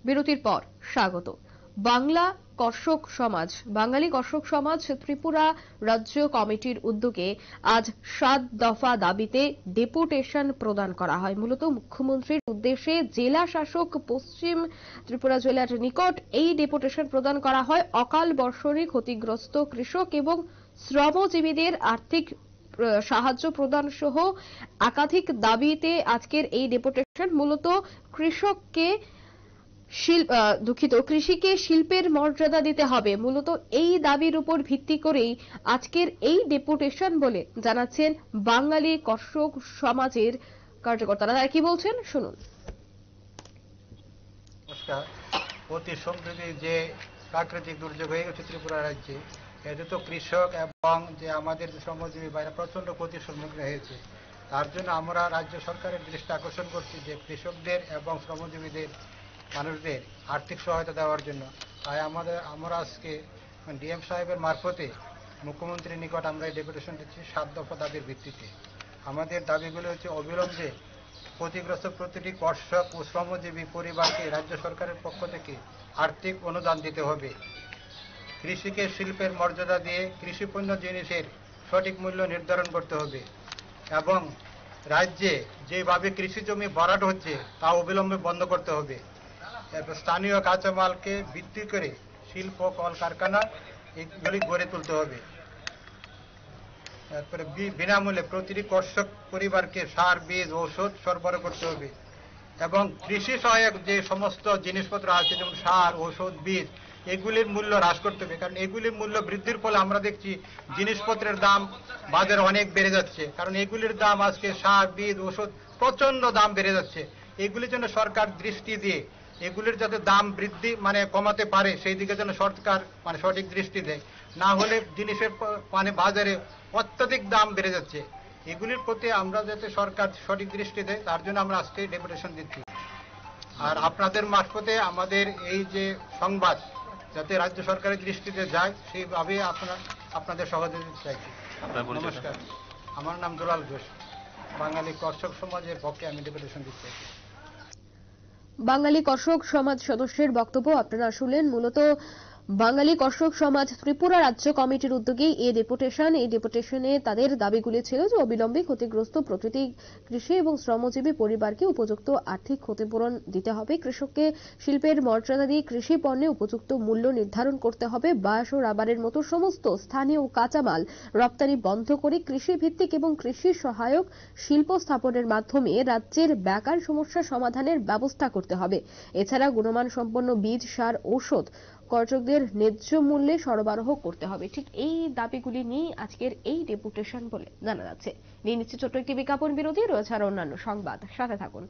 বিরতির পর স্বাগত। বাংলা কর্ষক সমাজ বাঙালি কর্ষক সমাজ ত্রিপুরা রাজ্য কমিটির উদ্যোগে আজ 7 দফা দাবিতে ডেপুটেশন প্রদান করা হয়। মূলত মুখ্যমন্ত্রীর উদ্দেশ্যে জেলা শাসক পশ্চিম ত্রিপুরা জেলার নিকট এই ডেপুটেশন প্রদান করা হয়। অকাল বর্ষণে ক্ষতিগ্রস্ত কৃষক এবং শ্রমজীবীদের আর্থিক সাহায্য প্রদান সহ একাধিক দাবিতে আজকের এই ডেপুটেশন। মূলত কৃষিকে শিল্পের মর্যাদা দিতে হবে, মূলত এই দাবির উপর ভিত্তি করেই আজকের এই ডেপুটেশন বলে জানাচ্ছেন বাঙালি কর্ষক সমাজের কার্যকর্তারা। তারা কি বলছেন শুনুন। নমস্কার। অতি সম্প্রতি যে প্রাকৃতিক দুর্যোগ হয়ে গেছে ত্রিপুরা রাজ্যে, এতে তো কৃষক এবং যে আমাদের শ্রমজীবী বাইরে প্রচন্ড ক্ষতির সম্মুখীন হয়েছে। তার জন্য আমরা রাজ্য সরকারের দৃষ্টি আকর্ষণ করছি যে কৃষকদের এবং শ্রমজীবীদের মানুষদের আর্থিক সহায়তা দেওয়ার জন্য। তাই আমরা আজকে ডিএম সাহেবের মারফতে মুখ্যমন্ত্রীর নিকট আমরা এই ডেপুটেশন দিচ্ছি 7 দফা দাবির ভিত্তিতে। আমাদের দাবিগুলো হচ্ছে অবিলম্বে ক্ষতিগ্রস্ত প্রতিটি কর্ষক ও শ্রমজীবী পরিবারকে রাজ্য সরকারের পক্ষ থেকে আর্থিক অনুদান দিতে হবে। কৃষিকে শিল্পের মর্যাদা দিয়ে কৃষিপণ্য জিনিসের সঠিক মূল্য নির্ধারণ করতে হবে এবং রাজ্যে যেভাবে কৃষি জমি ভরাট হচ্ছে তা অবিলম্বে বন্ধ করতে হবে। স্থানীয় কাঁচামালকে ভিত্তি করে শিল্প কলকারখানা এগুলি গড়ে তুলতে হবে। তারপরে বিনামূল্যে প্রতিটি কর্ষক পরিবারকে সার, বীজ, ঔষধ সরবরাহ করতে হবে এবং কৃষি সহায়ক যে সমস্ত জিনিসপত্র আছে যেমন সার, ঔষধ, বীজ, এগুলির মূল্য হ্রাস করতে হবে। কারণ এগুলির মূল্য বৃদ্ধির ফলে আমরা দেখছি জিনিসপত্রের দাম বাজারে অনেক বেড়ে যাচ্ছে। কারণ এগুলির দাম আজকে সার, বীজ, ঔষধ প্রচন্ড দাম বেড়ে যাচ্ছে। এগুলির জন্য সরকার দৃষ্টি দিয়ে এগুলির যাতে দাম বৃদ্ধি কমাতে পারে সেই দিকে যেন সরকার সঠিক দৃষ্টি দেয়। না হলে জিনিসের বাজারে অত্যাধিক দাম বেড়ে যাচ্ছে। এগুলির প্রতি আমরা যাতে সরকার সঠিক দৃষ্টি দেয় তার জন্য আমরা আজকে ডেপুটেশন দিচ্ছি। আর আপনাদের মারফতে আমাদের এই যে সংবাদ যাতে রাজ্য সরকারের দৃষ্টিতে যায় সেইভাবে আপনাদের সহযোগিতা চাইছি। নমস্কার, আমার নাম দুলাল ঘোষ। বাঙালি কর্ষক সমাজের পক্ষে আমি ডেপুটেশন দিচ্ছি। বাঙালি কর্ষক সমাজ সদস্যের বক্তব্য আপনারা শুনলেন। মূলত বাঙালি কর্ষক সমাজ ত্রিপুরা রাজ্য কমিটির উদ্যোগে এই ডেপুটেশনে তাদের দাবিগুলি ছিল যে অবিলম্বে ক্ষতিগ্রস্ত প্রতিটি কৃষি এবং শ্রমজীবী পরিবারকে উপযুক্ত আর্থিক ক্ষতিপূরণ দিতে হবে। কৃষককে শিল্পের মর্যাদা দিয়ে কৃষি পণ্যে উপযুক্ত মূল্য নির্ধারণ করতে হবে। বাঁশ ও রাবারের মতো সমস্ত স্থানীয় কাঁচামাল রপ্তানি বন্ধ করে কৃষি ভিত্তিক এবং কৃষি সহায়ক শিল্প স্থাপনের মাধ্যমে রাজ্যের বেকার সমস্যা সমাধানের ব্যবস্থা করতে হবে। এছাড়া গুণমান সম্পন্ন বীজ, সার, ঔষধ কর্ষকদের ন্যায্য মূল্যে সরবরাহ করতে হবে। ঠিক এই দাবিগুলি নিয়ে আজকের এই ডেপুটেশন বলে জানা যাচ্ছে। নিয়ে নিচ্ছে ছোট্ট একটি বিজ্ঞাপন বিরতি, রয়েছে আর অন্যান্য সংবাদ, সাথে থাকুন।